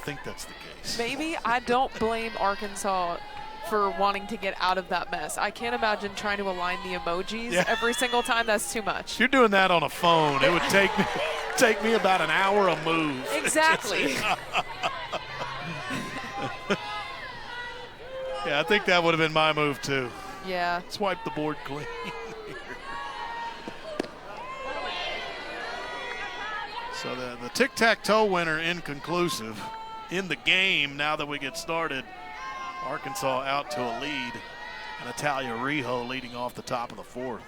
think that's the case. Maybe. I don't blame Arkansas for wanting to get out of that mess. I can't imagine trying to align the emojis every single time. That's too much. If you're doing that on a phone, it would take me about an hour a move. Exactly. Yeah, I think that would have been my move too. Yeah. Swipe the board clean. So the tic-tac-toe winner inconclusive. In the game, now that we get started, Arkansas out to a lead. And Natalia Rijo leading off the top of the fourth.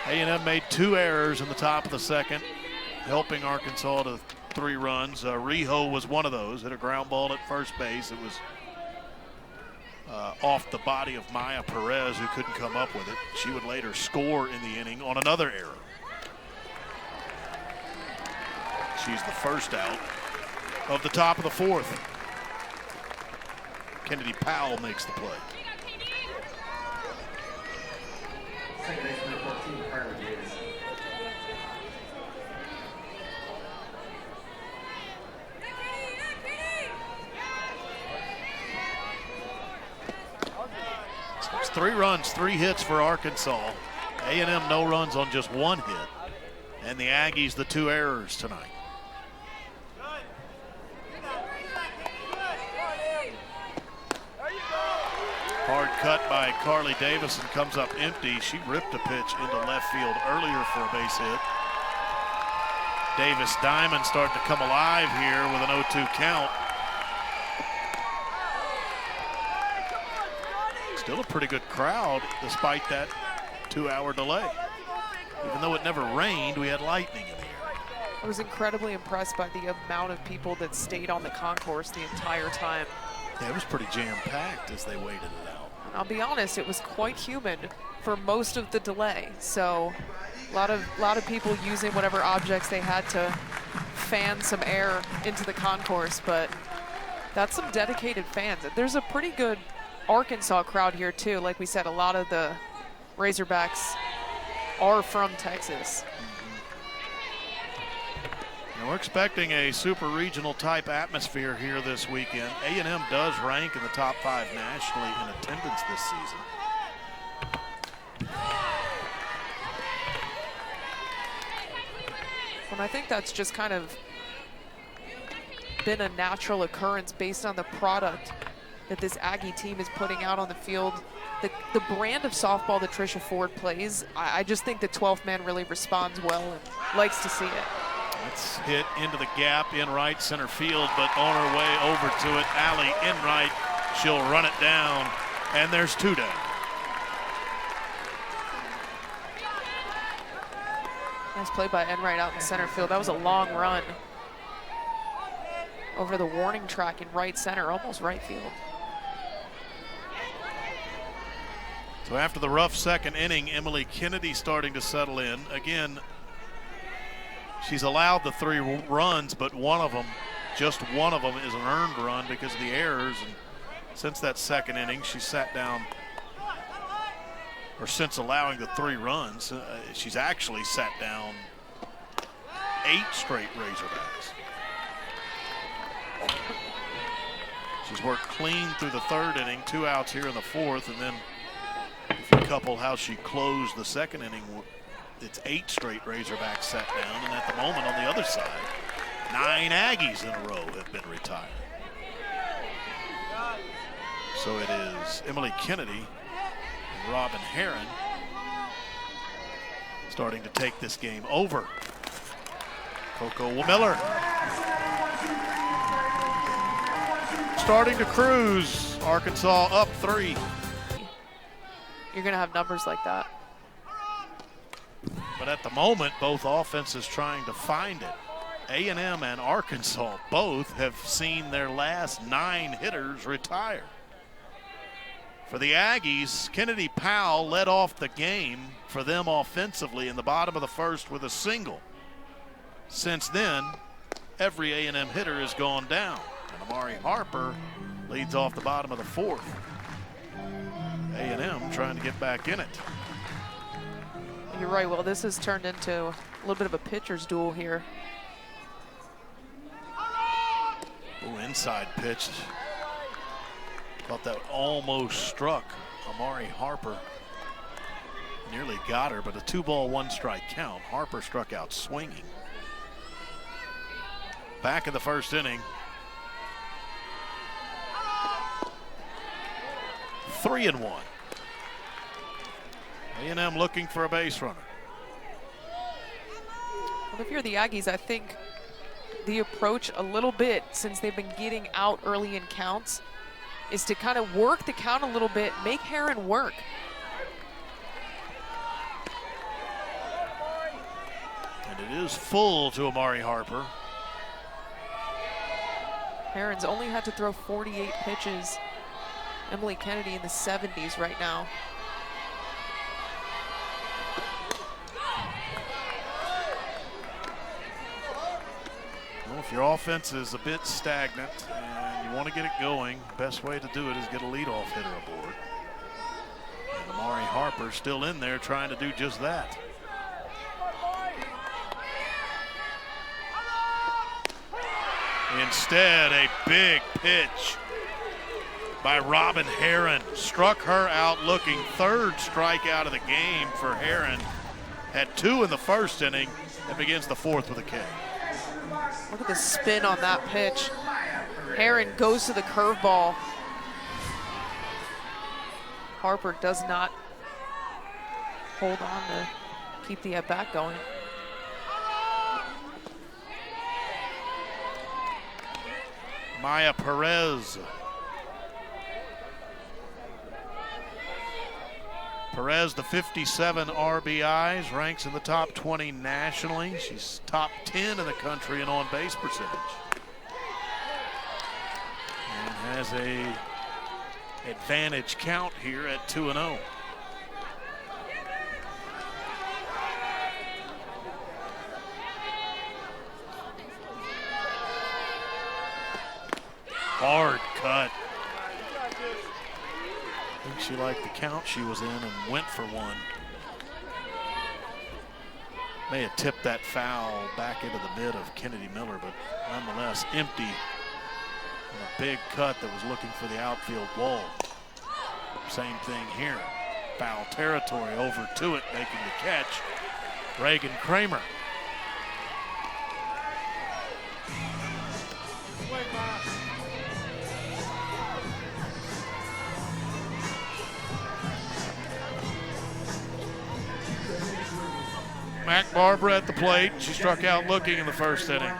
A&M made 2 errors in the top of the second, helping Arkansas to 3 runs. Rijo was one of those. Hit a ground ball at first base. It was off the body of Maya Perez, who couldn't come up with it. She would later score in the inning on another error. She's the first out of the top of the fourth. Kennedy Powell makes the play. Second baseman 14, Carly Davis. So it's 3 runs, 3 hits for Arkansas. A&M no runs on just 1 hit. And the Aggies the 2 errors tonight. Hard cut by Carly Davis and comes up empty. She ripped a pitch into left field earlier for a base hit. Davis Diamond starting to come alive here with an 0-2 count. Still a pretty good crowd despite that 2-hour delay. Even though it never rained, we had lightning in the air. I was incredibly impressed by the amount of people that stayed on the concourse the entire time. Yeah, it was pretty jam-packed as they waited it out. And I'll be honest, it was quite humid for most of the delay. So a lot of people using whatever objects they had to fan some air into the concourse, but that's some dedicated fans. There's a pretty good Arkansas crowd here too. Like we said, a lot of the Razorbacks are from Texas. And we're expecting a super regional type atmosphere here this weekend. A&M does rank in the top 5 nationally in attendance this season. And I think that's just kind of been a natural occurrence based on the product that this Aggie team is putting out on the field. The brand of softball that Tricia Ford plays, I just think the 12th man really responds well and likes to see it. It's hit into the gap in right center field, but on her way over to it, Allie Enright, she'll run it down, and there's 2 down. Nice play by Enright out in center field. That was a long run over the warning track in right center, almost right field. So after the rough second inning, Emily Kennedy starting to settle in. Again, she's allowed the 3 runs, but just one of them is an earned run because of the errors. And since that second inning, she sat down, or since allowing the 3 runs, she's actually sat down 8 straight Razorbacks. She's worked clean through the 3rd inning, 2 outs here in the 4th, and then if you couple how she closed the 2nd inning, it's 8 straight Razorbacks sat down, and at the moment on the other side, 9 Aggies in a row have been retired. So it is Emily Kennedy and Robin Herron starting to take this game over. Coco Miller starting to cruise. Arkansas up 3. You're going to have numbers like that. But at the moment, both offenses trying to find it. A&M and Arkansas both have seen their last 9 hitters retire. For the Aggies, Kennedy Powell led off the game for them offensively in the bottom of the 1st with a single. Since then, every A&M hitter has gone down. And Amari Harper leads off the bottom of the 4th. A&M trying to get back in it. You're right. Well, this has turned into a little bit of a pitcher's duel here. Inside pitch. Thought that almost struck Amari Harper. Nearly got her, but a 2-ball, 1-strike count. Harper struck out swinging. Back in the first inning. 3-1. A&M looking for a base runner. Well, if you're the Aggies, I think the approach a little bit, since they've been getting out early in counts, is to kind of work the count a little bit, make Herron work. And it is full to Amari Harper. Herron's only had to throw 48 pitches. Emily Kennedy in the 70s right now. Well, if your offense is a bit stagnant and you want to get it going, best way to do it is get a leadoff hitter aboard. And Amari Harper still in there trying to do just that. Instead, a big pitch by Robin Herron. Struck her out looking. Third strikeout of the game for Herron. Had 2 in the first inning and begins the 4th with a K. Look at the spin on that pitch. Herron goes to the curveball. Harper does not hold on to keep the at-bat going. Maya Perez. Perez, the 57 RBIs, ranks in the top 20 nationally. She's top 10 in the country in on-base percentage. And has a advantage count here at 2-0. Hard cut. I think she liked the count she was in and went for one. May have tipped that foul back into the mid of Kennedy Miller, but nonetheless empty. And a big cut that was looking for the outfield wall. Same thing here. Foul territory, over to it, making the catch. Reagan Kramer. Mac Barbara at the plate. She struck out looking in the first inning.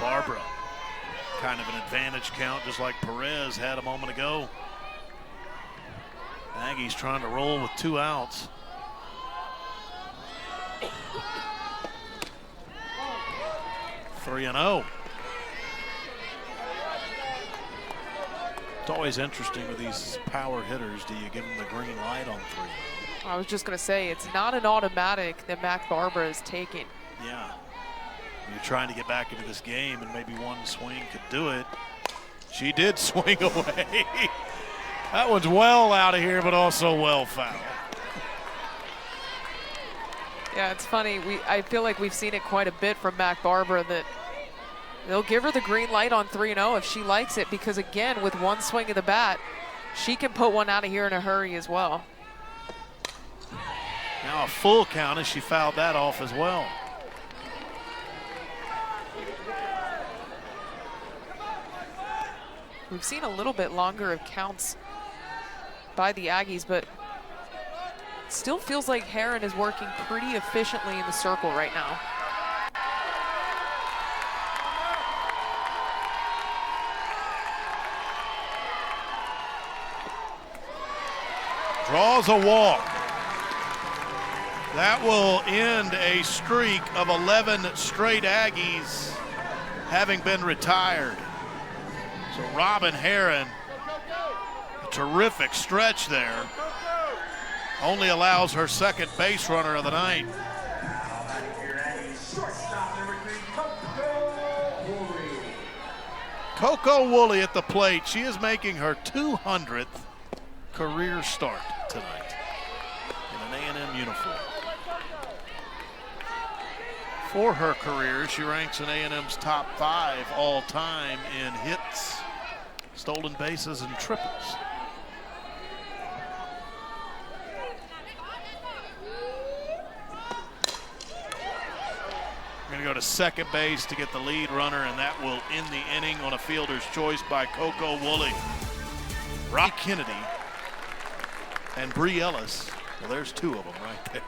Barbara, kind of an advantage count, just like Perez had a moment ago. Aggies trying to roll with 2 outs. Three and 0. It's always interesting with these power hitters. Do you give them the green light on 3-0? I was just going to say, it's not an automatic that Mac Barbara is taking. Yeah. You're trying to get back into this game, and maybe one swing could do it. She did swing away. That one's well out of here, but also well foul. Yeah, it's funny. I feel like we've seen it quite a bit from Mac Barbara, that they'll give her the green light on 3-0 if she likes it, because again, with one swing of the bat, she can put one out of here in a hurry as well. Now a full count as she fouled that off as well. We've seen a little bit longer of counts by the Aggies, but it still feels like Herron is working pretty efficiently in the circle right now. Draws a walk. That will end a streak of 11 straight Aggies having been retired. So Robin Herron, a terrific stretch there, only allows her second base runner of the night. Coco Woolley at the plate. She is making her 200th career start tonight in an A&M uniform. For her career, she ranks in A&M's top 5 all-time in hits, stolen bases, and triples. We're going to go to second base to get the lead runner, and that will end the inning on a fielder's choice by Coco Woolley. Rock Kennedy and Bree Ellis. Well, there's 2 of them right there.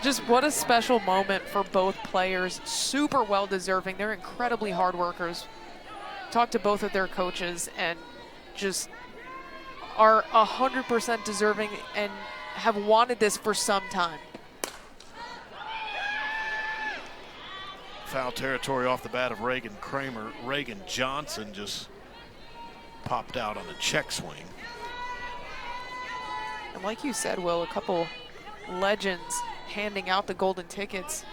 Just what a special moment for both players. Super well deserving. They're incredibly hard workers. Talked to both of their coaches and just are 100% deserving and have wanted this for some time. Foul territory off the bat of Reagan Kramer. Reagan Johnson just popped out on a check swing. And like you said, Will, a couple legends handing out the golden tickets.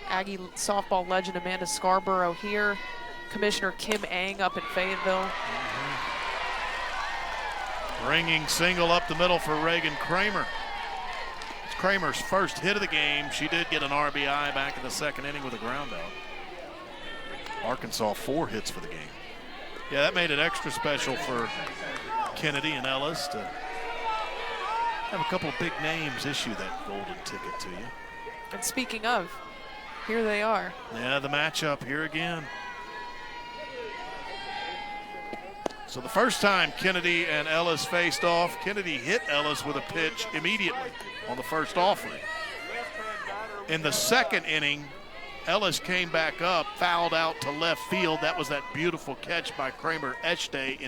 Aggie softball legend Amanda Scarborough here. Commissioner Kim Ang up in Fayetteville. Ringing single up the middle for Reagan Kramer. It's Kramer's first hit of the game. She did get an RBI back in the second inning with a ground out. Arkansas 4 hits for the game. Yeah, that made it extra special for Kennedy and Ellis to have a couple of big names issue that golden ticket to you. And speaking of, here they are. Yeah, the matchup here again. So the first time Kennedy and Ellis faced off, Kennedy hit Ellis with a pitch immediately on the first offering. In the second inning, Ellis came back up, fouled out to left field. That was that beautiful catch by Kramer Eshte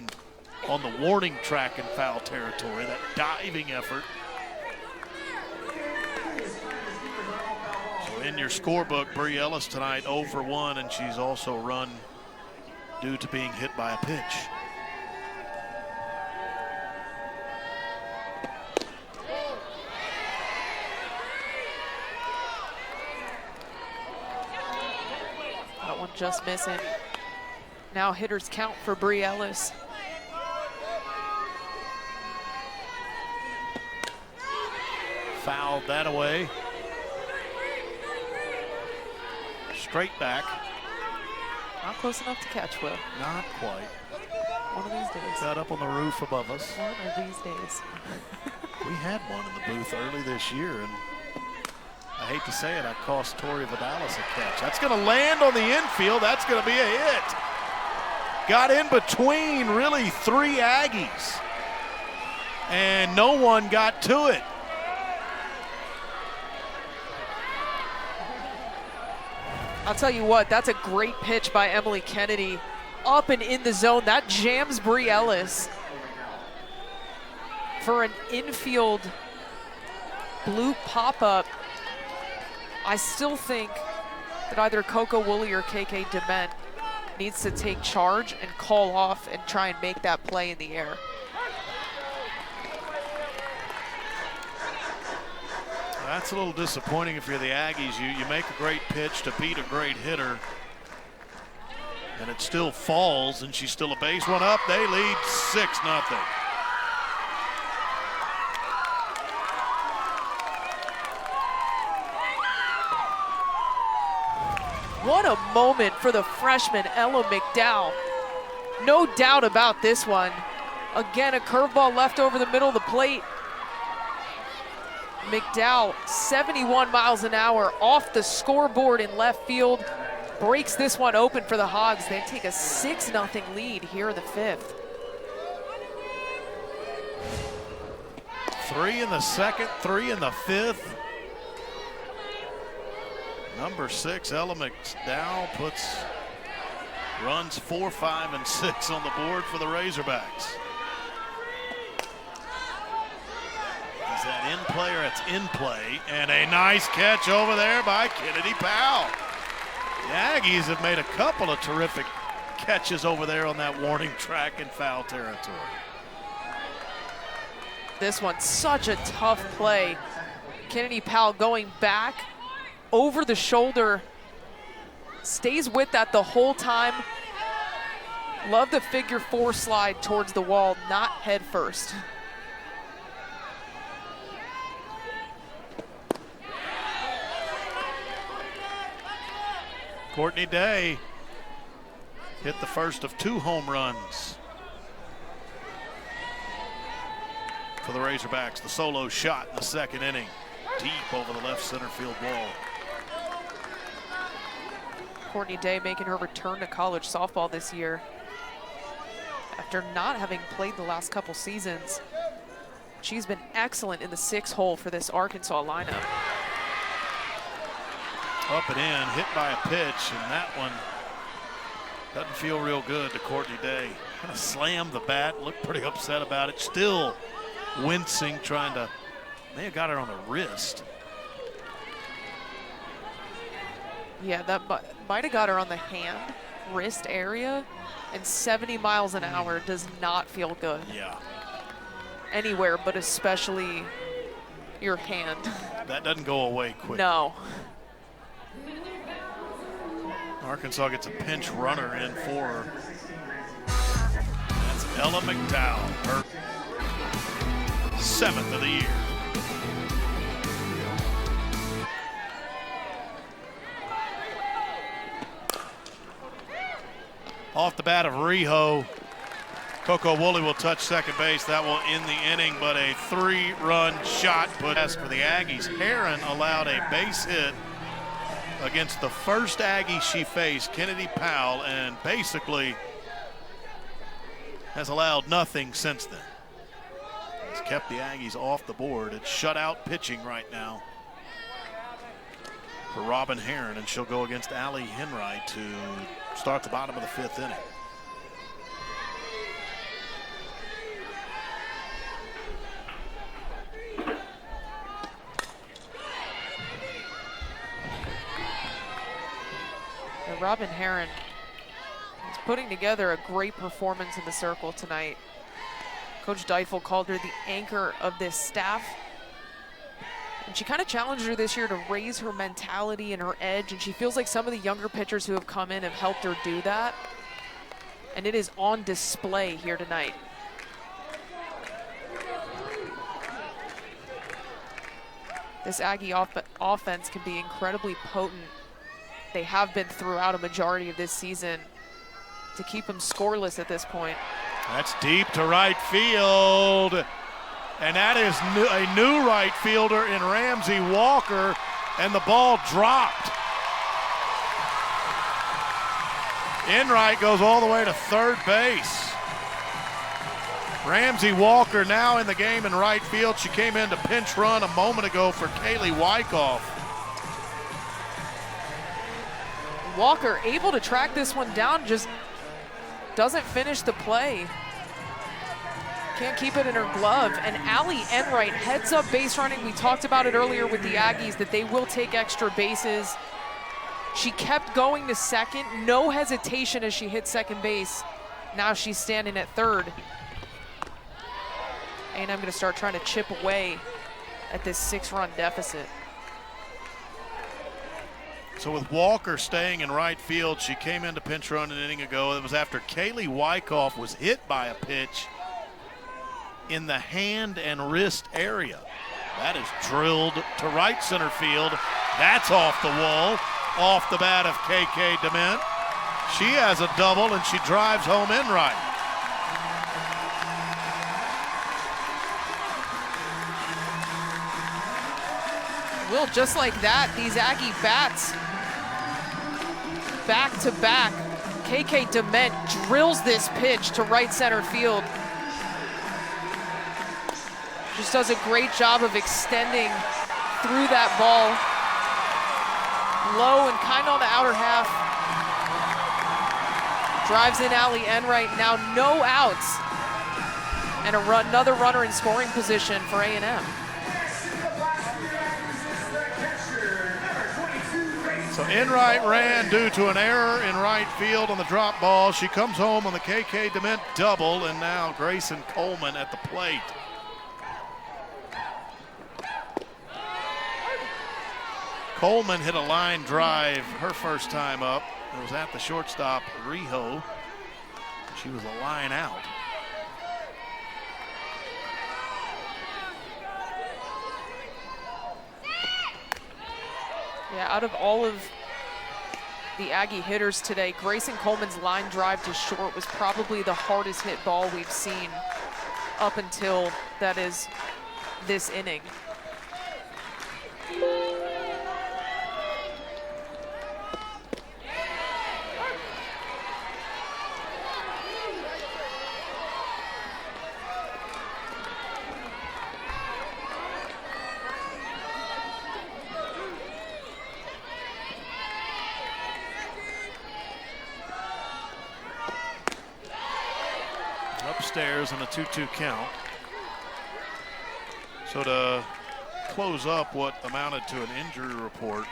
on the warning track in foul territory, that diving effort. So in your scorebook, Bree Ellis tonight 0 for 1, and she's also run due to being hit by a pitch. That one just missing. Now hitters count for Bree Ellis. Fouled that away. Straight back. Not close enough to catch, Will. Not quite. One of these days. Got up on the roof above us. One of these days. We had one in the booth early this year, and I hate to say it, I cost Tori Vidalis a catch. That's going to land on the infield. That's going to be a hit. Got in between really 3 Aggies, and no one got to it. I'll tell you what, that's a great pitch by Emily Kennedy. Up and in the zone. That jams Bree Ellis for an infield blue pop-up. I still think that either Coco Woolley or KK Dement needs to take charge and call off and try and make that play in the air. That's a little disappointing if you're the Aggies. You make a great pitch to beat a great hitter, and it still falls, and she's still a base run up. They lead 6-0. What a moment for the freshman Ella McDowell. No doubt about this one. Again, a curveball left over the middle of the plate. McDowell, 71 miles an hour off the scoreboard in left field. Breaks this one open for the Hogs. They take a 6-0 lead here in the 5th. 3 in the second, 3 in the 5th. Number 6, Ella McDowell runs 4, 5, and 6 on the board for the Razorbacks. Is that in play or it's in play. And a nice catch over there by Kennedy Powell. The Aggies have made a couple of terrific catches over there on that warning track in foul territory. This one's such a tough play. Kennedy Powell going back over the shoulder, stays with that the whole time. Love the figure 4 slide towards the wall, not head first. Courtney Day hit the first of 2 home runs for the Razorbacks. The solo shot in the second inning, deep over the left center field wall. Courtney Day making her return to college softball this year after not having played the last couple seasons. She's been excellent in the 6 hole for this Arkansas lineup. Up and in, hit by a pitch, and that one doesn't feel real good to Courtney Day. Kind of slammed the bat, looked pretty upset about it, still wincing, trying to, may have got her on the wrist. Yeah, that might have got her on the hand, wrist area, and 70 miles an hour does not feel good. Yeah. Anywhere, but especially your hand. That doesn't go away quick. No. Arkansas gets a pinch runner in for her. That's Ella McDowell, her 7th of the year. Off the bat of Rijo, Coco Woolley will touch second base. That will end the inning, but a 3-run shot put as for the Aggies. Herron allowed a base hit against the first Aggie she faced, Kennedy Powell, and basically has allowed nothing since then. It's kept the Aggies off the board. It's shutout pitching right now for Robin Herron, and she'll go against Allie Henright to start the bottom of the 5th inning. And Robin Herron is putting together a great performance in the circle tonight. Coach Deifel called her the anchor of this staff. And she kind of challenged her this year to raise her mentality and her edge, and she feels like some of the younger pitchers who have come in have helped her do that. And it is on display here tonight. This Aggie offense can be incredibly potent. They have been throughout a majority of this season to keep them scoreless at this point. That's deep to right field. And that is a new right fielder in Ramsey Walker, and the ball dropped. Enright goes all the way to third base. Ramsey Walker now in the game in right field. She came in to pinch run a moment ago for Kaylee Wyckoff. Walker able to track this one down, just doesn't finish the play. Can't keep it in her glove. And Allie Enright heads up base running. We talked about it earlier with the Aggies that they will take extra bases. She kept going to second, no hesitation as she hit second base. Now she's standing at third. And I'm going to start trying to chip away at this 6-run deficit. So with Walker staying in right field, she came in to pinch run an inning ago. It was after Kaylee Wyckoff was hit by a pitch in the hand and wrist area. That is drilled to right center field. That's off the wall, off the bat of KK Dement. She has a double and she drives home Enright. Will, just like that, these Aggie bats back to back. KK Dement drills this pitch to right center field. Just does a great job of extending through that ball. Low and kind of on the outer half. Drives in Allie Enright, now no outs. And another runner in scoring position for A&M. So Enright ran due to an error in right field on the drop ball. She comes home on the KK DeMint double, and now Grayson Coleman at the plate. Coleman hit a line drive her first time up. It was at the shortstop, Rijo. She was a line out. Yeah, out of all of the Aggie hitters today, Grayson Coleman's line drive to short was probably the hardest hit ball we've seen up until, that is, this inning. Upstairs on a 2-2 count. So to close up what amounted to an injury report,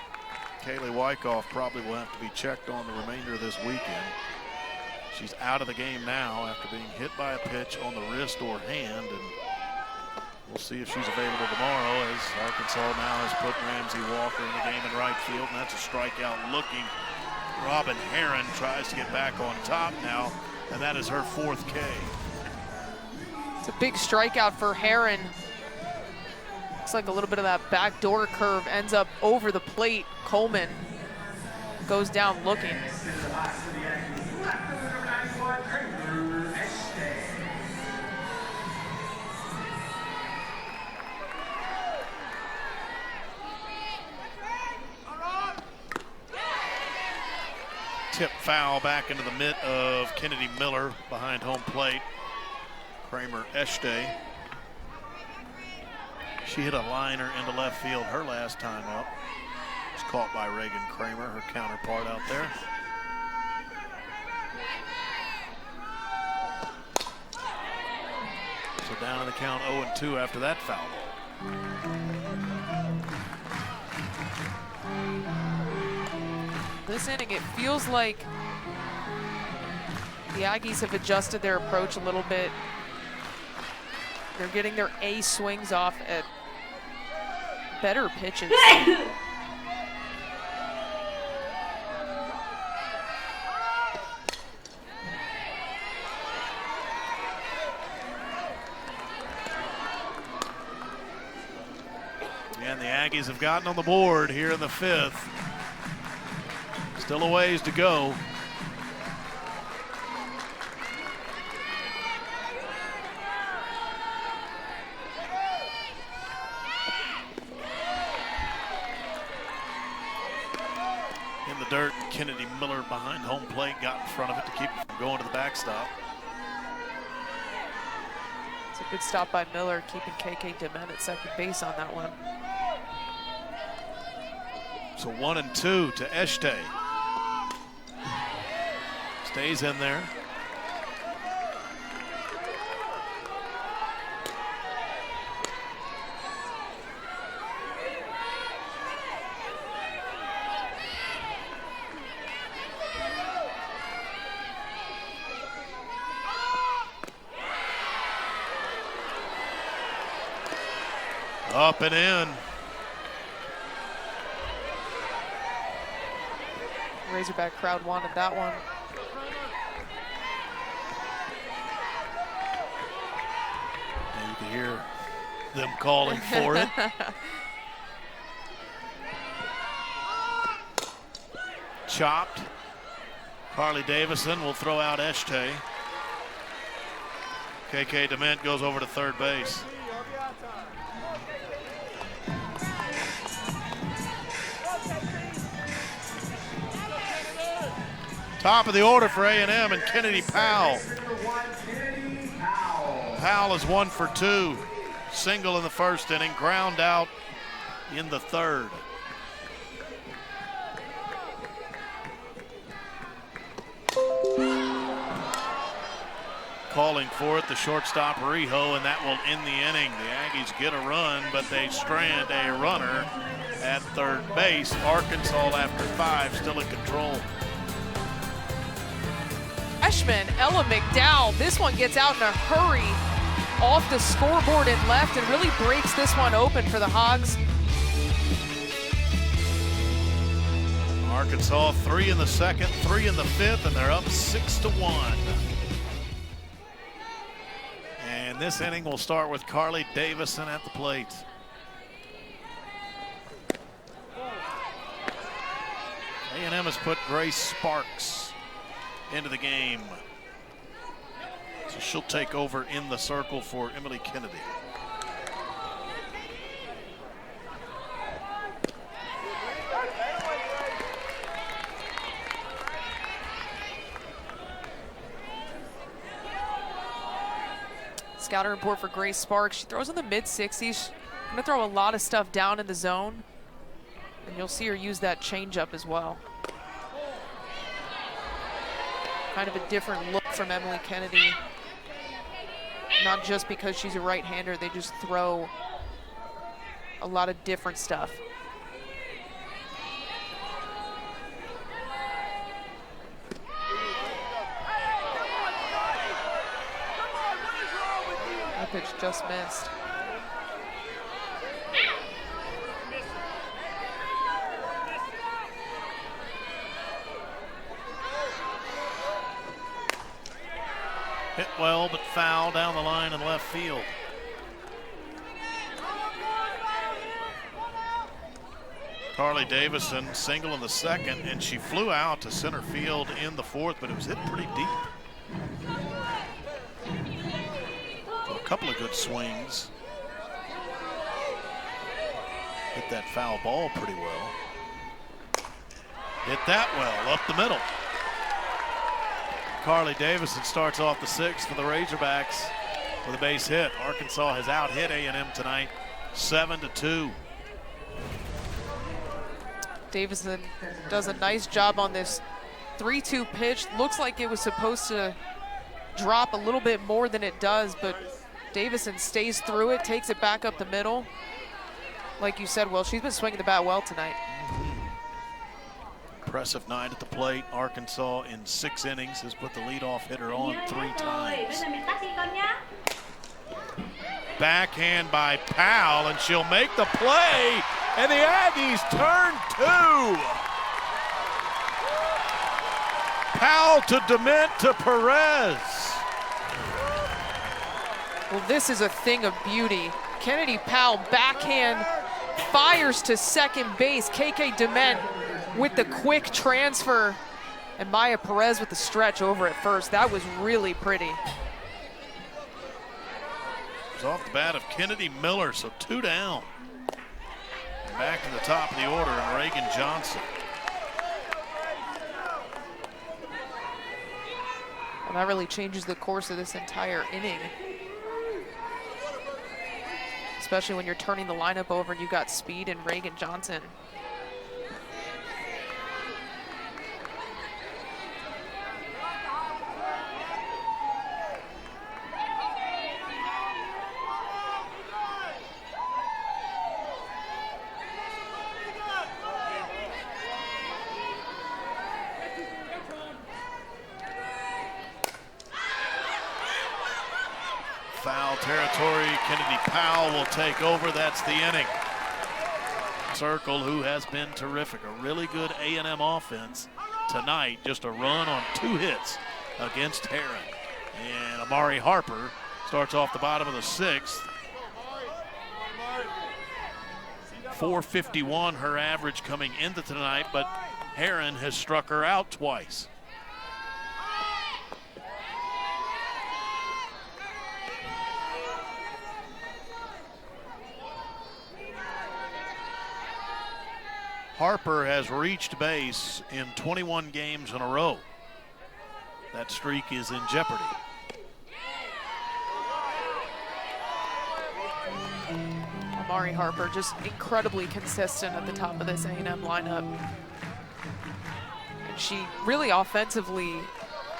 Kaylee Wyckoff probably will have to be checked on the remainder of this weekend. She's out of the game now after being hit by a pitch on the wrist or hand, and we'll see if she's available tomorrow, as Arkansas now has put Ramsey Walker in the game in right field, and that's a strikeout looking. Robin Heron tries to get back on top now, and that is her 4th K. It's a big strikeout for Heron. Looks like a little bit of that backdoor curve ends up over the plate. Coleman goes down looking. Tip foul back into the mitt of Kennedy Miller behind home plate. Kramer Eshte. She hit a liner into left field her last time up. Was caught by Reagan Kramer, her counterpart out there. So down in the count 0-2 after that foul ball. This inning, it feels like the Aggies have adjusted their approach a little bit. They're getting their A swings off at better pitches. And the Aggies have gotten on the board here in the 5th. Still a ways to go. In the dirt, Kennedy Miller behind home plate got in front of it to keep it from going to the backstop. It's a good stop by Miller, keeping KK DeMint at second base on that one. So 1-2 to Eshte. Stays in there. Up and in. Razorback crowd wanted that one. And you can hear them calling for it. Chopped. Carly Davison will throw out Eshte. KK DeMint goes over to third base. Top of the order for A&M and Kennedy Powell. Powell is 1 for 2. Single in the first inning, ground out in the third. Calling for it, the shortstop Rijo, and that will end the inning. The Aggies get a run, but they strand a runner at third base. Arkansas, after 5, still in control. Freshman Ella McDowell, this one gets out in a hurry off the scoreboard and left and really breaks this one open for the Hogs. Arkansas 3 in the second, 3 in the fifth, and they're up 6-1. And this inning will start with Carly Davison at the plate. A&M has put Grace Sparks into the game. So she'll take over in the circle for Emily Kennedy. Scouting report for Grace Sparks. She throws in the mid-60s. Gonna throw a lot of stuff down in the zone. And you'll see her use that changeup as well. Kind of a different look from Emily Kennedy. Not just because she's a right-hander, they just throw a lot of different stuff. That pitch just missed. Hit well, but foul down the line in left field. Carly Davison single in the second, and she flew out to center field in the fourth, but it was hit pretty deep. So a couple of good swings. Hit that foul ball pretty well. Hit that well, up the middle. Carly Davison starts off the sixth for the Razorbacks with a base hit. Arkansas has out-hit A&M tonight, 7-2. Davison does a nice job on this 3-2 pitch. Looks like it was supposed to drop a little bit more than it does, but Davison stays through it, takes it back up the middle. Like you said, Will, she's been swinging the bat well tonight. Impressive night at the plate. Arkansas in 6 innings has put the leadoff hitter on 3 times. Backhand by Powell, and she'll make the play, and the Aggies turn 2. Powell to Dement to Perez. Well, this is a thing of beauty. Kennedy Powell backhand fires to second base. KK Dement with the quick transfer, and Maya Perez with the stretch over at first. That was really pretty. It's off the bat of Kennedy Miller, so 2 down. Back to the top of the order, and Reagan Johnson. And that really changes the course of this entire inning. Especially when you're turning the lineup over and you've got speed and Reagan Johnson. Foul territory. Kennedy Powell will take over. That's the inning. Circle, who has been terrific. A really good A&M offense tonight. Just a run on 2 hits against Heron. And Amari Harper starts off the bottom of the 6th. .451 her average coming into tonight, but Heron has struck her out twice. Harper has reached base in 21 games in a row. That streak is in jeopardy. Amari Harper just incredibly consistent at the top of this A&M lineup. And she really offensively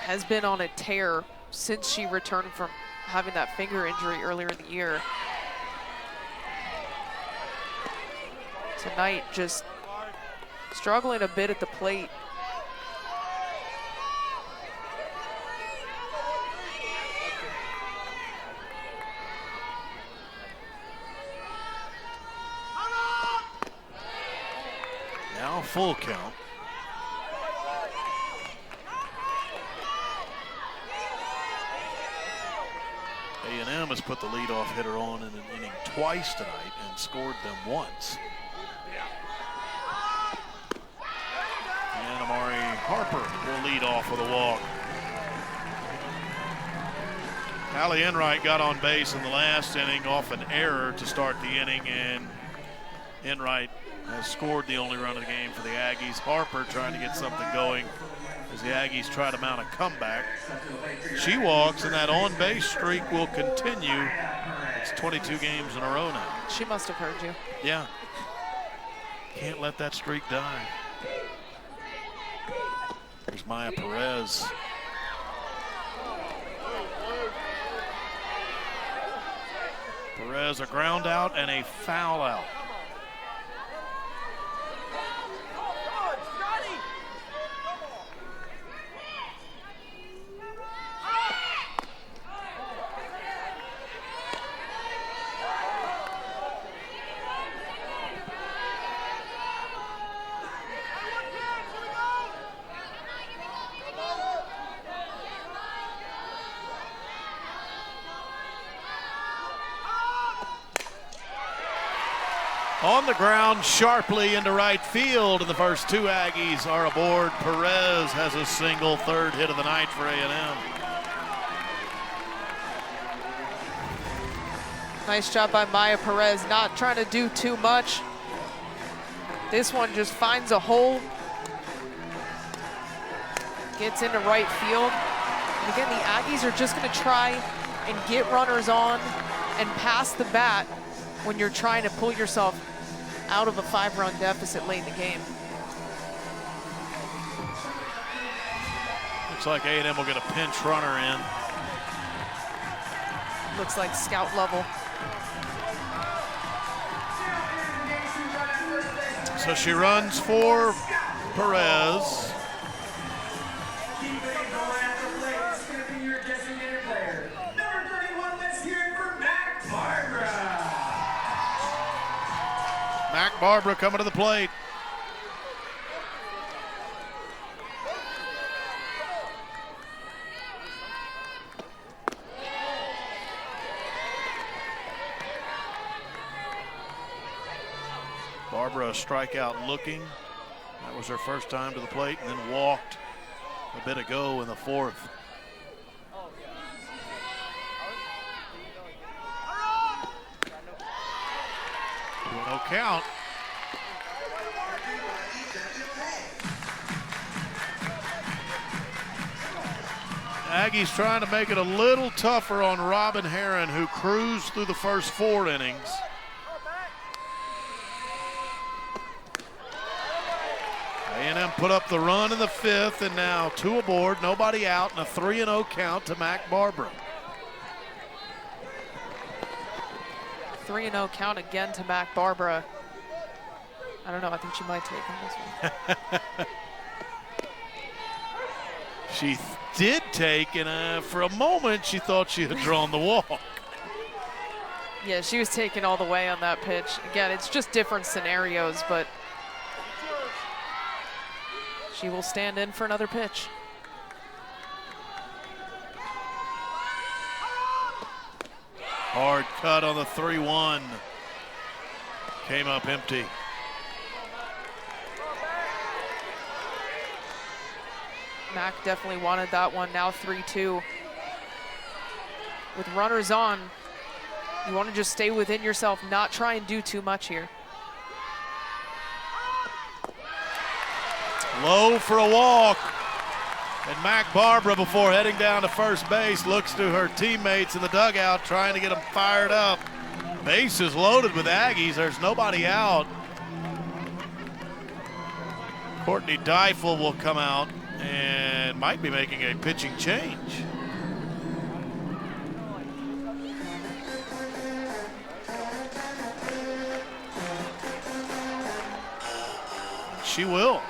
has been on a tear since she returned from having that finger injury earlier in the year. tonight just struggling a bit at the plate. Now full count. A&M has put the leadoff hitter on in an inning twice tonight and scored them once. And Amari Harper will lead off with a walk. Allie Enright got on base in the last inning off an error to start the inning, and Enright has scored the only run of the game for the Aggies. Harper trying to get something going as the Aggies try to mount a comeback. She walks, and that on-base streak will continue. It's 22 games in a row now. She must have heard you. Yeah. Can't let that streak die. There's Maya Perez. Perez, a ground out and a foul out. On the ground sharply into right field, and the first two Aggies are aboard. Perez has a single, third hit of the night for A&M. Nice job by Maya Perez, not trying to do too much. This one just finds a hole, gets into right field. And again, the Aggies are just going to try and get runners on and pass the bat when you're trying to pull yourself out of a 5-run deficit late in the game. Looks like A&M will get a pinch runner in. Looks like scout level. So she runs for Perez. Mac Barbara coming to the plate. Barbara a strikeout looking. That was her first time to the plate, and then walked a bit ago in the fourth. 2-0 count. Aggies trying to make it a little tougher on Robin Heron, who cruised through the first 4 innings. A&M put up the run in the 5th, and now 2 aboard, nobody out, and a 3-0 count to Mac Barbara. 3-0 count again to Mac Barbara. I don't know, I think she might take on this one. She did take, and for a moment she thought she had drawn the walk. Yeah, she was taken all the way on that pitch. Again, it's just different scenarios, but she will stand in for another pitch. Hard cut on the 3-1. Came up empty. Mac definitely wanted that one, now 3-2. With runners on, you want to just stay within yourself, not try and do too much here. Low for a walk. And Mac Barbara, before heading down to first base, looks to her teammates in the dugout trying to get them fired up. Base is loaded with Aggies. There's nobody out. Courtney Deifel will come out and might be making a pitching change. she will.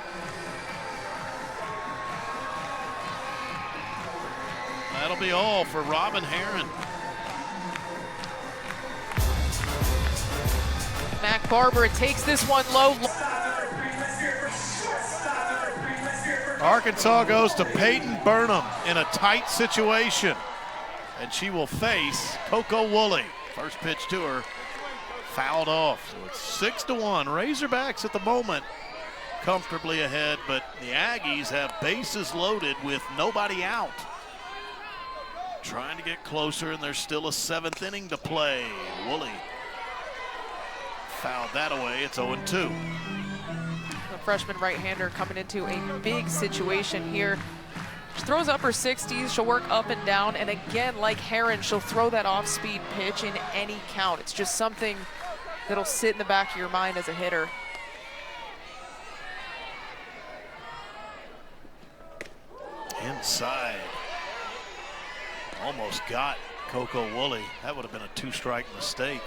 That'll be all for Robin Herron. Mac Barbara takes this one low. Arkansas goes to Peyton Burnham in a tight situation, and she will face Coco Woolley. First pitch to her, fouled off. So it's 6-1. Razorbacks at the moment comfortably ahead, but the Aggies have bases loaded with nobody out. Trying to get closer, and there's still a 7th inning to play. Woolley fouled that away. It's 0-2. The freshman right-hander coming into a big situation here. She throws upper 60s. She'll work up and down. And again, like Herron, she'll throw that off-speed pitch in any count. It's just something that'll sit in the back of your mind as a hitter. Inside. Almost got Coco Woolley. That would have been a 2-strike mistake.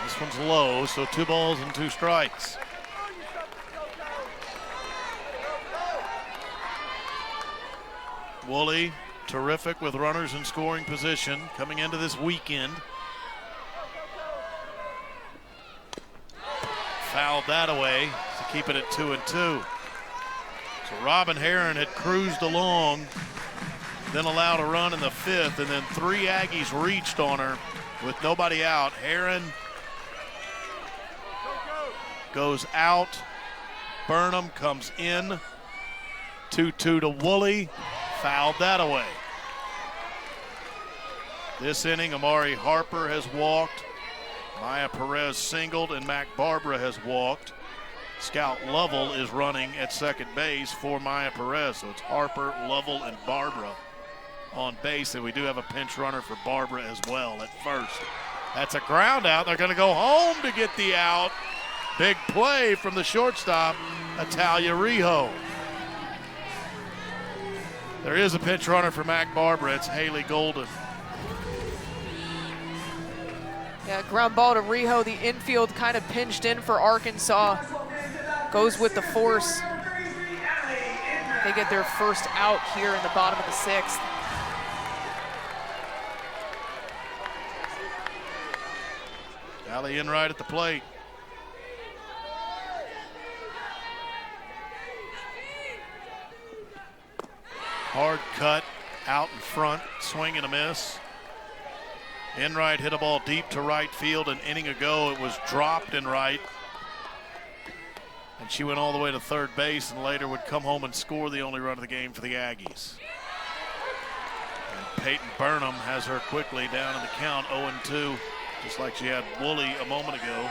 This one's low, so 2 balls and 2 strikes. Woolley, terrific with runners in scoring position coming into this weekend. Fouled that away to keep it at 2-2. So Robin Herron had cruised along, then allowed a run in the 5th, and then 3 Aggies reached on her with nobody out. Herron goes out. Burnham comes in. 2-2 to Woolley. Fouled that away. This inning, Amari Harper has walked. Maya Perez singled, and Mac Barbara has walked. Scout Lovell is running at second base for Maya Perez. So it's Harper, Lovell, and Barbara on base. And we do have a pinch runner for Barbara as well at first. That's a ground out. They're going to go home to get the out. Big play from the shortstop, Italia Rijo. There is a pinch runner for Mac Barbara. It's Haley Golden. Yeah, ground ball to Rijo. The infield kind of pinched in for Arkansas. Goes with the force. They get their first out here in the bottom of the 6th. Allie Enright at the plate. Hard cut out in front, swing and a miss. Enright hit a ball deep to right field an inning ago. It was dropped in right. And she went all the way to third base and later would come home and score the only run of the game for the Aggies. And Peyton Burnham has her quickly down in the count, 0-2, just like she had Woolley a moment ago.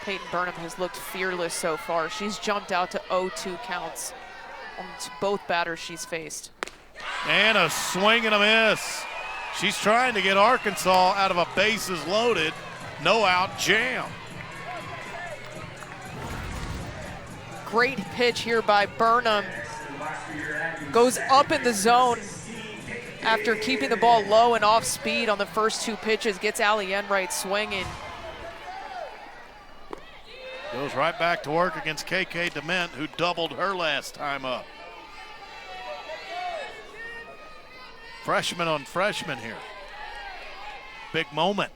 Peyton Burnham has looked fearless so far. She's jumped out to 0-2 counts on both batters she's faced. And a swing and a miss. She's trying to get Arkansas out of a bases loaded, no out jam. Great pitch here by Burnham. Goes up in the zone after keeping the ball low and off speed on the first 2 pitches. Gets Allie Enright swinging. Goes right back to work against KK Dement, who doubled her last time up. Freshman on freshman here. Big moment.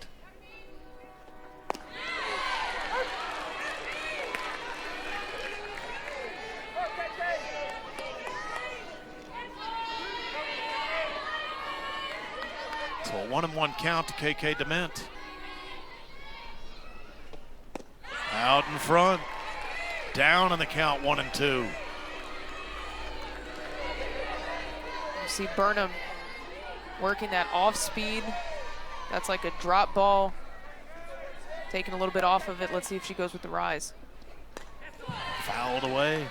So a 1-1 count to KK Dement. Out in front. Down in the count, 1-2. You see Burnham working that off speed. That's like a drop ball. Taking a little bit off of it. Let's see if she goes with the rise. Fouled away.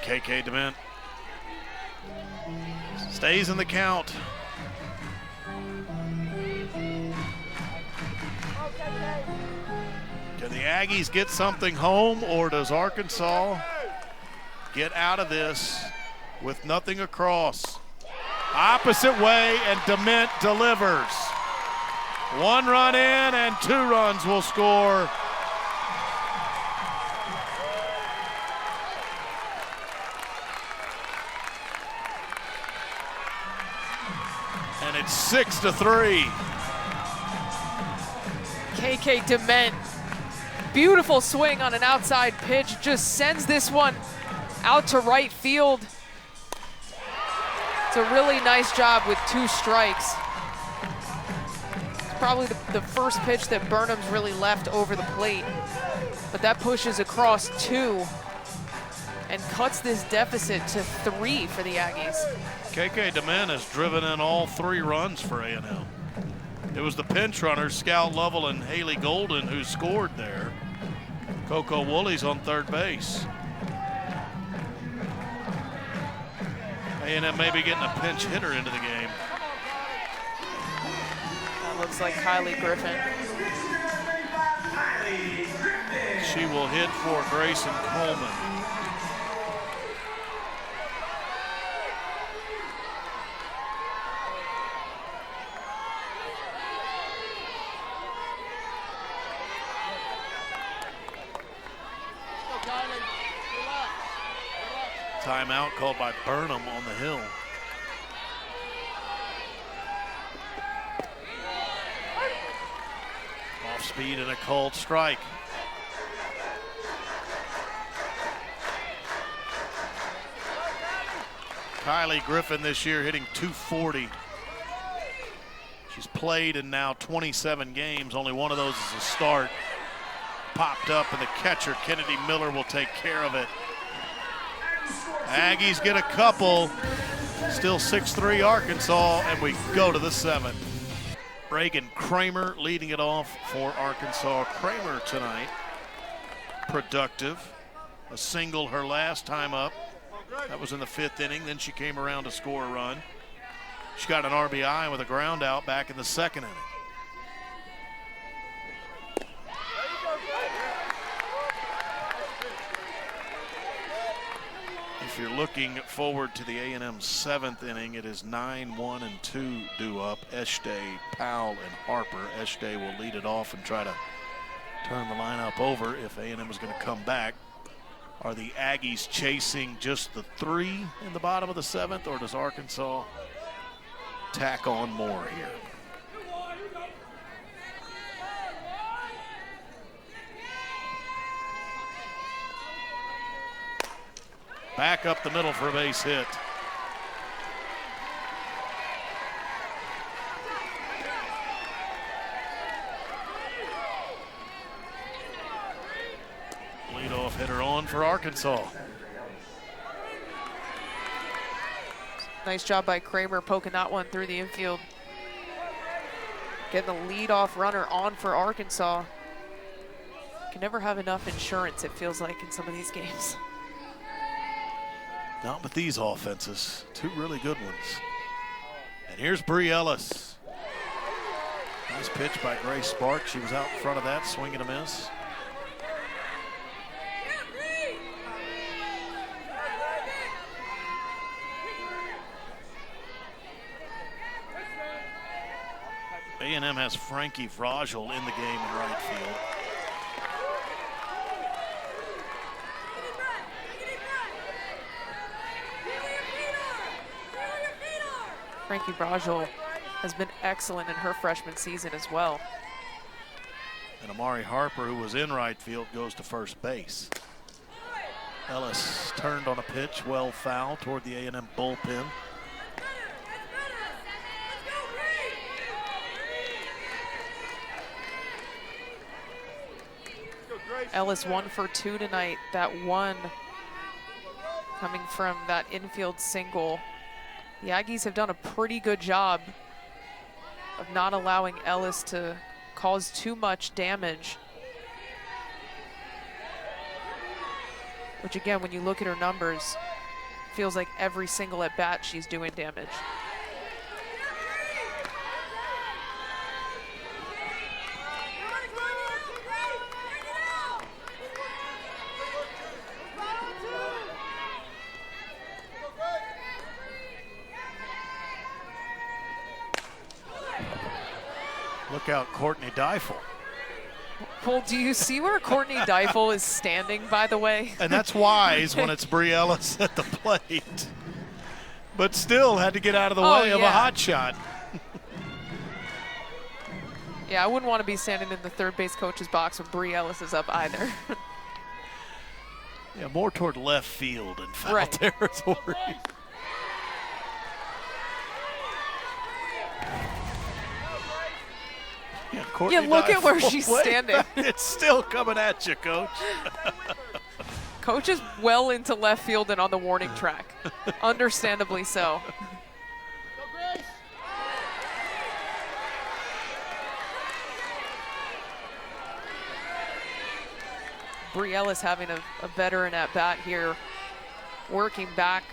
KK DeMint stays in the count. Can the Aggies get something home, or does Arkansas get out of this with nothing across? Opposite way, and DeMint delivers. 1 run in and 2 runs will score. And it's 6-3. KK DeMint, beautiful swing on an outside pitch, just sends this one out to right field. It's a really nice job with 2 strikes. It's probably the first pitch that Burnham's really left over the plate, but that pushes across 2 and cuts this deficit to 3 for the Aggies. KK DeMint has driven in all 3 runs for A&M. It was the pinch runners, Scout Lovell and Haley Golden, who scored there. Coco Wooley's on third base. A&M may be getting a pinch hitter into the game. That looks like Kylie Griffin. She will hit for Grayson Coleman. Timeout called by Burnham on the hill. Off speed and a called strike. Kylie Griffin this year hitting .240. She's played in now 27 games. Only one of those is a start. Popped up, and the catcher, Kennedy Miller, will take care of it. Aggies get a couple. Still 6-3 Arkansas, and we go to the 7th. Reagan Kramer leading it off for Arkansas. Kramer tonight, productive. A single her last time up. That was in the 5th inning. Then she came around to score a run. She got an RBI with a ground out back in the 2nd inning. If you're looking forward to the A&M 7th inning, it is 9-1 and 2 due up. Eshte, Powell, and Harper. Eshte will lead it off and try to turn the lineup over if A&M is going to come back. Are the Aggies chasing just the 3 in the bottom of the 7th, or does Arkansas tack on more here? Back up the middle for a base hit. Leadoff hitter on for Arkansas. Nice job by Kramer poking that one through the infield. Getting the leadoff runner on for Arkansas. Can never have enough insurance, it feels like, in some of these games. Not with these offenses. 2 really good ones. And here's Bree Ellis. Nice pitch by Grace Sparks. She was out in front of that, swing and a miss. A&M has Frankie Vrajel in the game in right field. Frankie Vrajel has been excellent in her freshman season as well. And Amari Harper, who was in right field, goes to first base. Ellis turned on a pitch, well foul toward the A&M bullpen. Ellis 1 for 2 tonight. That one coming from that infield single. The Aggies have done a pretty good job of not allowing Ellis to cause too much damage. which again, when you look at her numbers, feels like every single at bat she's doing damage. Look out, Courtney Deifel. Well, do you see where Courtney Deifel is standing, by the way? And that's wise when it's Bri Ellis at the plate. But still had to get out of the way of a hot shot. Yeah, I wouldn't want to be standing in the third base coach's box when Bri Ellis is up either. Yeah, more toward left field in foul Right. territory. Yeah, Courtney look at where Deifel. she's Wait, standing. It's still coming at you, Coach. Coach is well into left field and on the warning track. Understandably so. Bri Ellis having a veteran at bat here, working back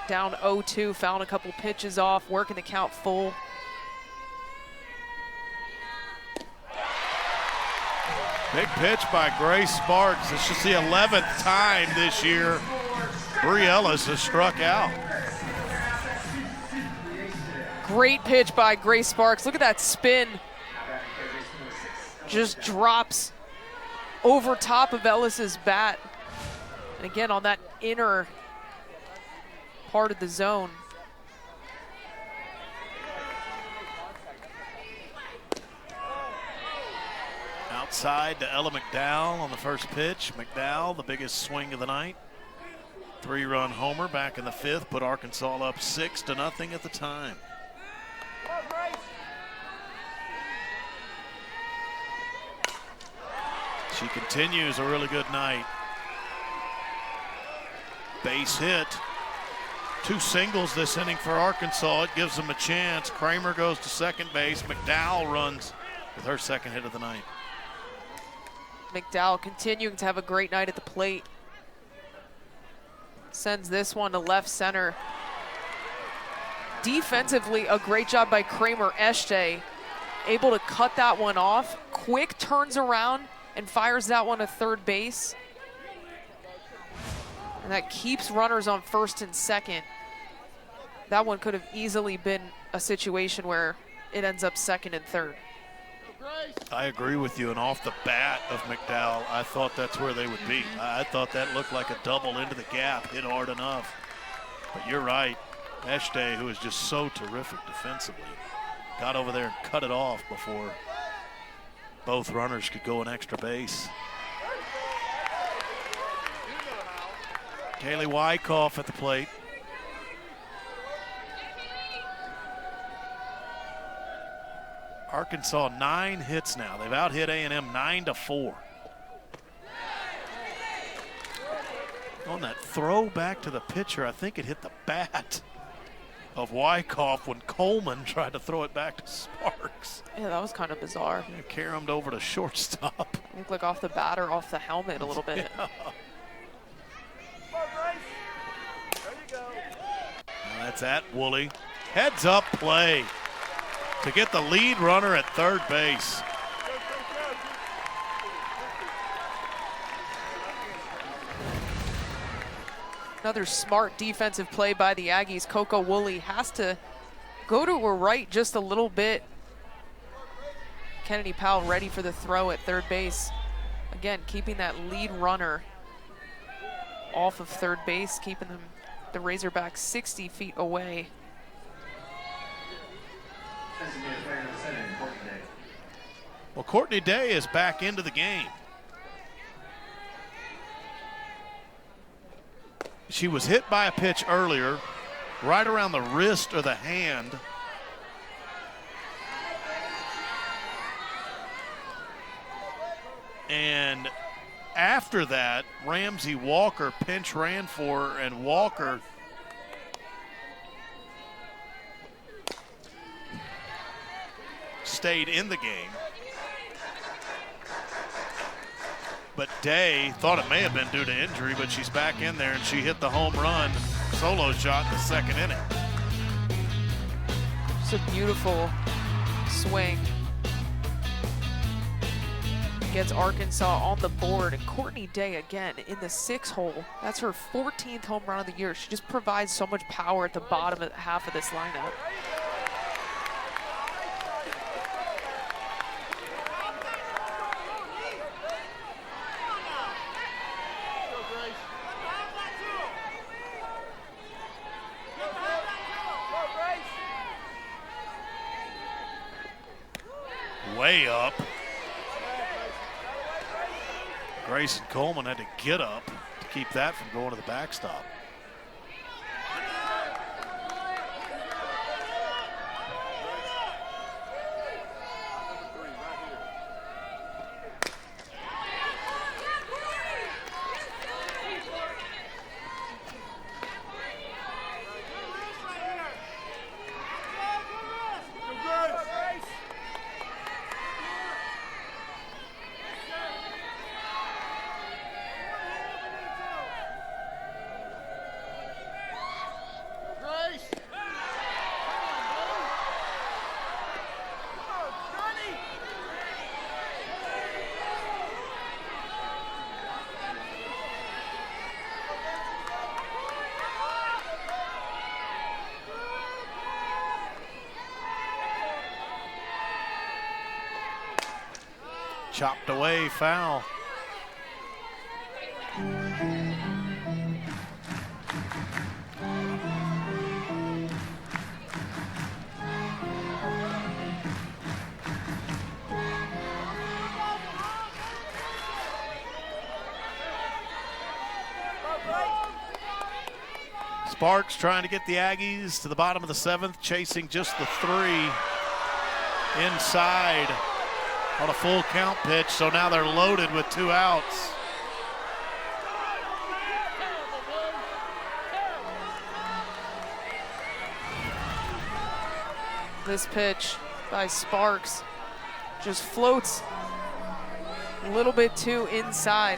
down 0-2, found a couple pitches off, working the count full. Big pitch by Grace Sparks. This is the 11th time this year Bri Ellis has struck out. Great pitch by Grace Sparks. Look at that spin. Just drops over top of Ellis's bat. And again, on that inner part of the zone. Outside to Ella McDowell on the first pitch. McDowell, the biggest swing of the night. 3-run homer back in the 5th, put Arkansas up 6-0 at the time. She continues a really good night. Base hit. 2 singles this inning for Arkansas. It gives them a chance. Kramer goes to second base. McDowell runs with her second hit of the night. McDowell continuing to have a great night at the plate. Sends this one to left center. Defensively, a great job by Kramer Eshte. Able to cut that one off. Quick turns around and fires that one to third base. And that keeps runners on first and second. That one could have easily been a situation where it ends up second and third. I agree with you, and off the bat of McDowell, I thought that's where they would be. I thought that looked like a double into the gap, hit hard enough. But you're right, Eshte, who is just so terrific defensively, got over there and cut it off before both runners could go an extra base. Kaylee Wyckoff at the plate. Arkansas 9 hits now. They've out-hit A&M 9-4. On that throw back to the pitcher, I think it hit the bat of Wyckoff when Coleman tried to throw it back to Sparks. Yeah, that was kind of bizarre. Yeah, caromed over to shortstop. Looked like off the bat or off the helmet a little bit. Yeah. Now that's at Woolley. Heads up play to get the lead runner at third base. Another smart defensive play by the Aggies. Coco Woolley has to go to her right just a little bit. Kennedy Powell ready for the throw at third base. Again, keeping that lead runner off of third base, keeping them, the Razorbacks 60 feet away. Well, Courtney Day is back into the game. She was hit by a pitch earlier, right around the wrist or the hand. And after that, Ramsey Walker pinch ran for her, and Walker stayed in the game. But Day thought it may have been due to injury, but she's back in there, and she hit the home run solo shot in the second inning. It's a beautiful swing. Gets Arkansas on the board, and Courtney Day again in the 6 hole. That's her 14th home run of the year. She just provides so much power at the bottom half of this lineup. Way up. Grayson Coleman had to get up to keep that from going to the backstop. Chopped away, foul. Sparks trying to get the Aggies to the bottom of the 7th, chasing just the 3 inside on a full count pitch, so now they're loaded with 2 outs. This pitch by Sparks just floats a little bit too inside.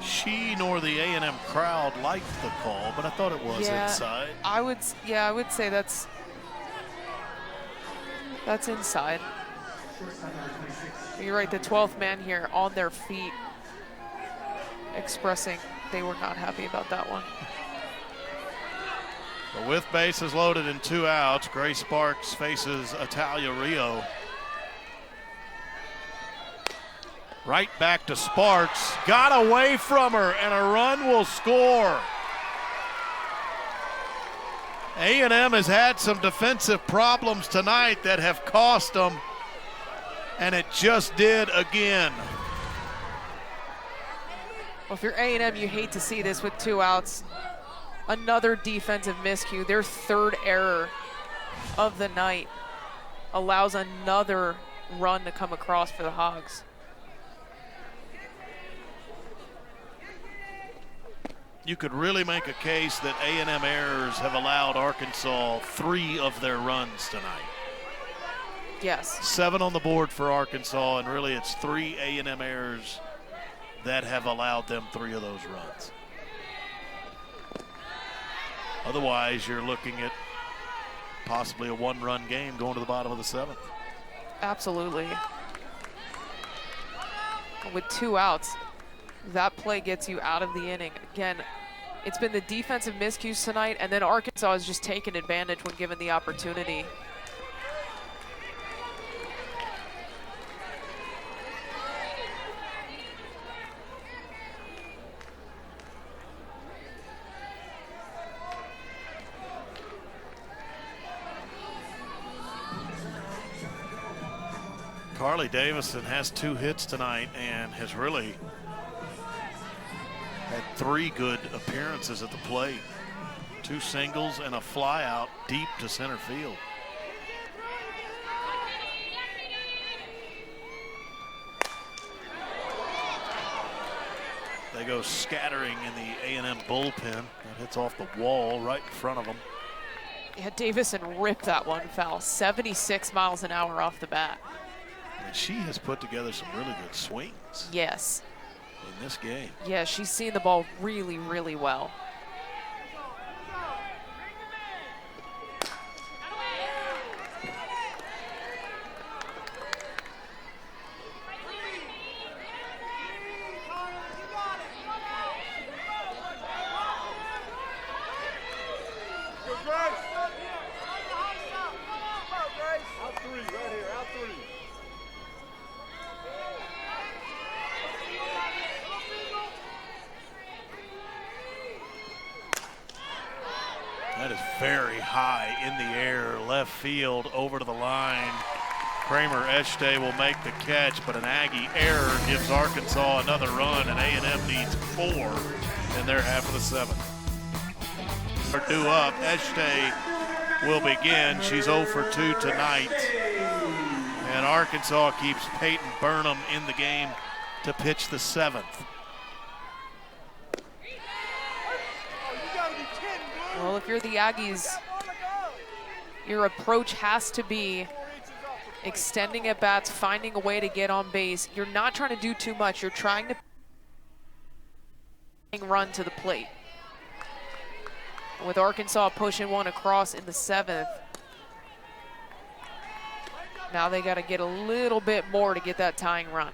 She nor the A&M crowd liked the call, but I thought it was inside. I would say that's inside. You're right, the 12th man here on their feet expressing they were not happy about that one. But with bases loaded and 2 outs, Gray Sparks faces Italia Rio. Right back to Sparks, got away from her, and a run will score. A&M has had some defensive problems tonight that have cost them, and it just did again. Well, if you're A&M, you hate to see this with 2 outs. Another defensive miscue, their 3rd error of the night, allows another run to come across for the Hogs. You could really make a case that A&M errors have allowed Arkansas 3 of their runs tonight. Yes. 7 on the board for Arkansas, and really it's 3 A&M errors that have allowed them 3 of those runs. Otherwise, you're looking at possibly a 1-run game going to the bottom of the 7th. Absolutely. With 2 outs, that play gets you out of the inning. Again, it's been the defensive miscues tonight, and then Arkansas has just taken advantage when given the opportunity. Carly Davison has 2 hits tonight and has really had 3 good appearances at the plate. 2 singles and a fly out deep to center field. They go scattering in the A&M bullpen. That hits off the wall right in front of them. Yeah, Davison ripped that one foul. 76 miles an hour off the bat. And she has put together some really good swings Yes. in this game. Yeah, she's seen the ball really, really well. That is very high in the air, left field, over to the line. Kramer Eshte will make the catch, but an Aggie error gives Arkansas another run, and A&M needs 4 in their half of the 7th. Are due up. Eshte will begin. She's 0 for 2 tonight. And Arkansas keeps Peyton Burnham in the game to pitch the 7th. Well, if you're the Aggies, your approach has to be extending at bats, finding a way to get on base. You're not trying to do too much. You're trying to run to the plate. With Arkansas pushing one across in the 7th, now they got to get a little bit more to get that tying run.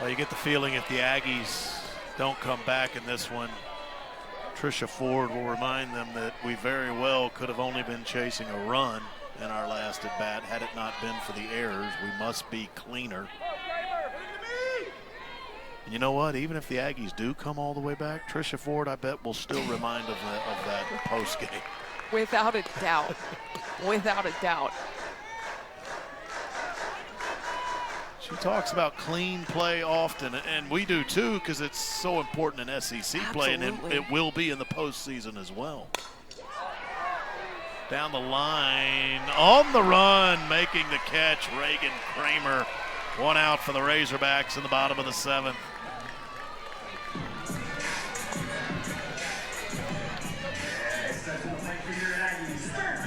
Well, you get the feeling if the Aggies don't come back in this one, Tricia Ford will remind them that we very well could have only been chasing a run in our last at bat had it not been for the errors. We must be cleaner. And you know what? Even if the Aggies do come all the way back, Tricia Ford, I bet, will still remind of that post game. Without a doubt. Without a doubt. She talks about clean play often, and we do too, because it's so important in SEC play, and it will be in the postseason as well. Down the line, on the run, making the catch, Reagan Kramer. 1 out for the Razorbacks in the bottom of the 7th.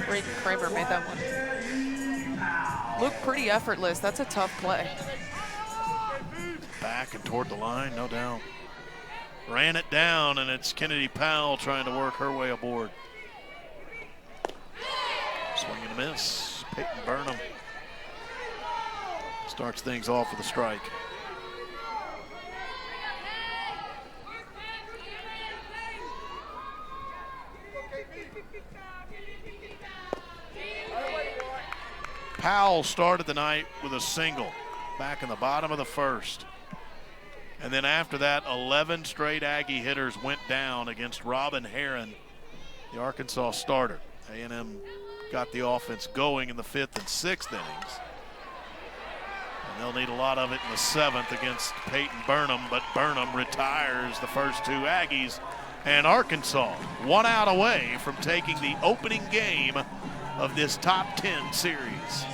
Reagan Kramer made that one look pretty effortless. That's a tough play. Back and toward the line, no doubt. Ran it down, and it's Kennedy Powell trying to work her way aboard. Swing and a miss. Peyton Burnham starts things off with a strike. Powell started the night with a single back in the bottom of the 1st. And then after that, 11 straight Aggie hitters went down against Robin Heron, the Arkansas starter. A&M got the offense going in the 5th and 6th innings. And they'll need a lot of it in the 7th against Peyton Burnham, but Burnham retires the first 2 Aggies. And Arkansas 1 out away from taking the opening game of this top 10 series.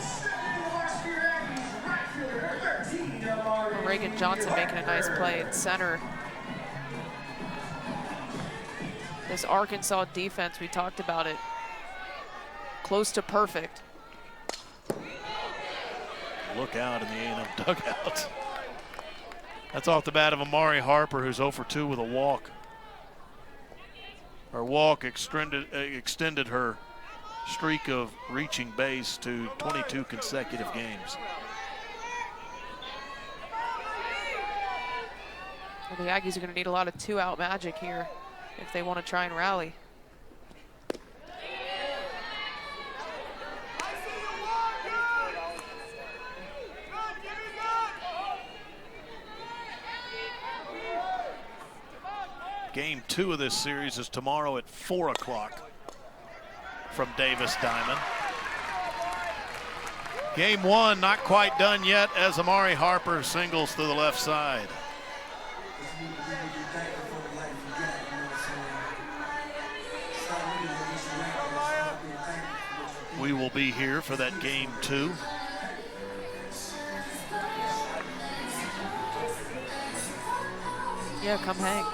Reagan Johnson making a nice play at center. This Arkansas defense, we talked about it, close to perfect. Look out in the A&M dugout. That's off the bat of Amari Harper, who's 0 for 2 with a walk. Her walk extended her streak of reaching base to 22 consecutive games. Well, the Aggies are going to need a lot of 2-out magic here if they want to try and rally. Game 2 of this series is tomorrow at 4 o'clock from Davis Diamond. Game 1 not quite done yet as Amari Harper singles to the left side. will be here for that game 2. Yeah, come hang.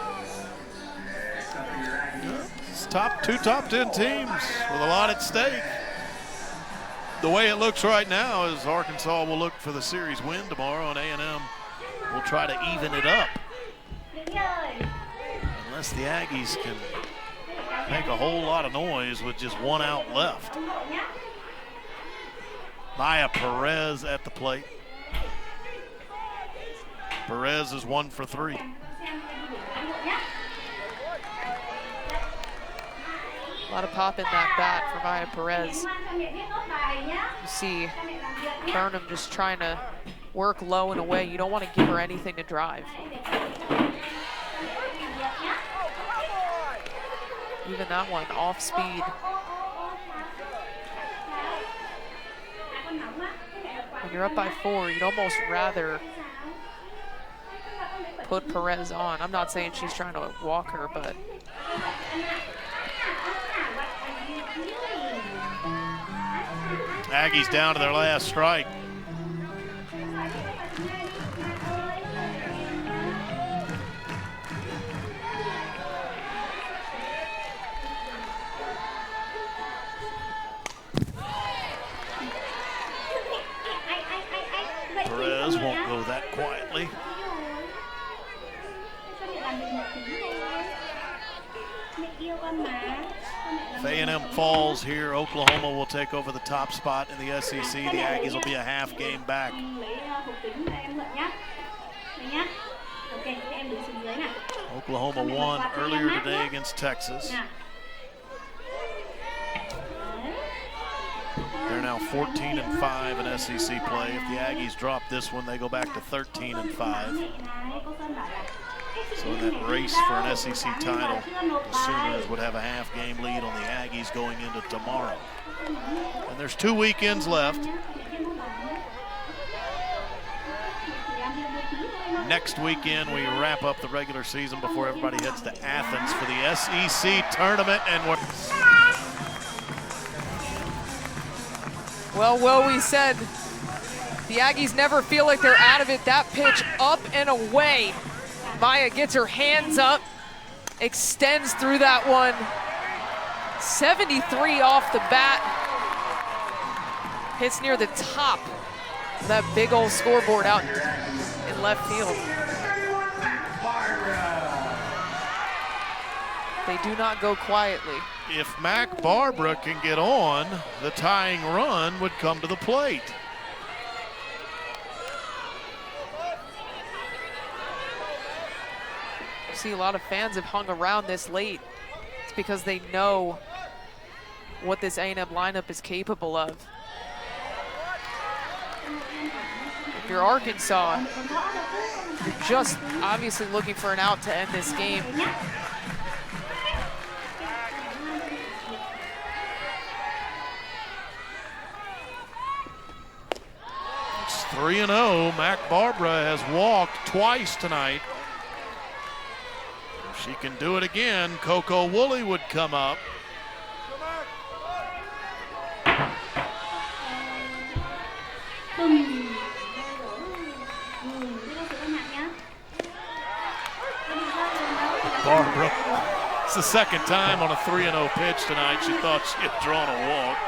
It's two top 10 teams with a lot at stake. The way it looks right now is Arkansas will look for the series win tomorrow, and A&M will try to even it up. Unless the Aggies can make a whole lot of noise with just 1 out left. Maya Perez at the plate. Perez is 1 for 3. A lot of pop in that bat for Maya Perez. You see Burnham just trying to work low and away. You don't want to give her anything to drive. Even that one off speed. When you're up by 4, you'd almost rather put Perez on. I'm not saying she's trying to walk her, but Aggies down to their last strike. Perez won't go that quietly. If A&M falls here, Oklahoma will take over the top spot in the SEC. The Aggies will be a half game back. Oklahoma won earlier today against Texas. They're now 14-5 in SEC play. If the Aggies drop this one, they go back to 13-5. So in that race for an SEC title, the Sooners would have a half-game lead on the Aggies going into tomorrow. And there's 2 weekends left. Next weekend, we wrap up the regular season before everybody heads to Athens for the SEC tournament. And well, we said the Aggies never feel like they're out of it. That pitch up and away. Maya gets her hands up, extends through that one. 73 off the bat. Hits near the top of that big old scoreboard out in left field. They do not go quietly. if Mac Barbara can get on, the tying run would come to the plate. See, a lot of fans have hung around this late. It's because they know what this A&M lineup is capable of. If you're Arkansas, you're just obviously looking for an out to end this game. It's 3-0. Mac Barbara has walked twice tonight. If she can do it again, Coco Woolley would come up. Barbara, it's the second time on a 3-0 pitch tonight. She thought she had drawn a walk.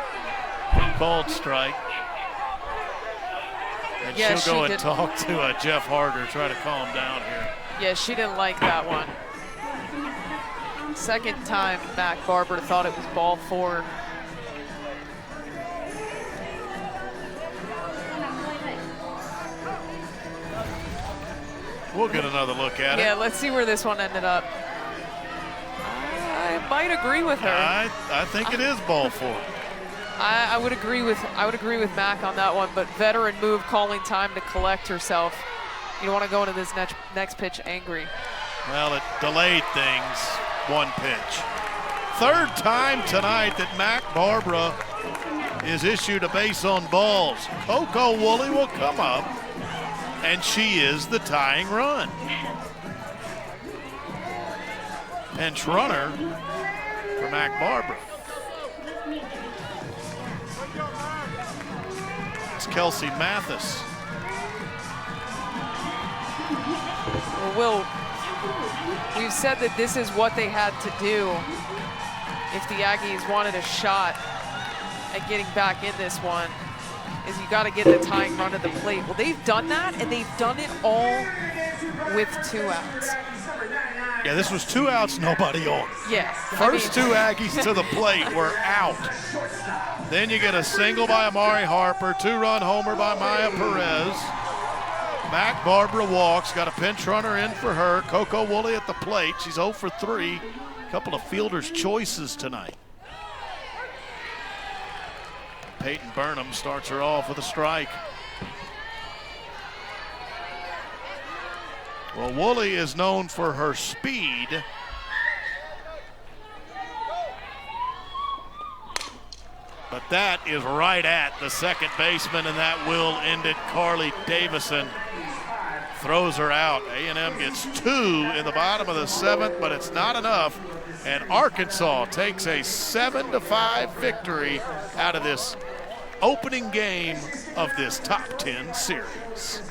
Called strike. And yeah, she'll go and talk to Jeff Harder, try to calm down here. Yeah, she didn't like that one. Second time Mac Barbara thought it was ball four. We'll get another look at it. Yeah, let's see where this one ended up. I might agree with her. I think it is ball four. I would agree with Mac on that one, but veteran move, calling time to collect herself. You don't want to go into this next pitch angry. Well, it delayed things one pitch. Third time tonight that Mac Barbara is issued a base on balls. Coco Woolley will come up, and she is the tying run. Pinch runner for Mac Barbara. Kelsey Mathis. Well, we've said that this is what they had to do if the Aggies wanted a shot at getting back in this one, is you got to get the tying run at the plate. Well, they've done that, and they've done it all with 2 outs. Yeah, this was 2 outs, nobody on. Yeah. First 2 Aggies to the plate were out. Then you get a single by Amari Harper, 2-run homer by Maya Perez. Mac Barbara walks, got a pinch runner in for her. Coco Woolley at the plate. She's 0 for 3. A couple of fielders' choices tonight. Peyton Burnham starts her off with a strike. Well, Woolley is known for her speed. But that is right at the second baseman, and that will end it. Carly Davison throws her out. A&M gets 2 in the bottom of the 7th, but it's not enough. And Arkansas takes a 7-5 victory out of this opening game of this top 10 series.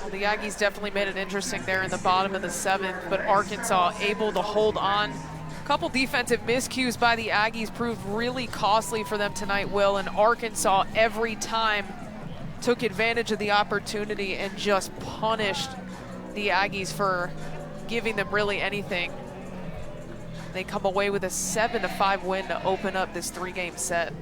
Well, the Aggies definitely made it interesting there in the bottom of the 7th, but Arkansas able to hold on. A couple defensive miscues by the Aggies proved really costly for them tonight, Will, and Arkansas every time took advantage of the opportunity and just punished the Aggies for giving them really anything. They come away with a 7-5 win to open up this 3-game set.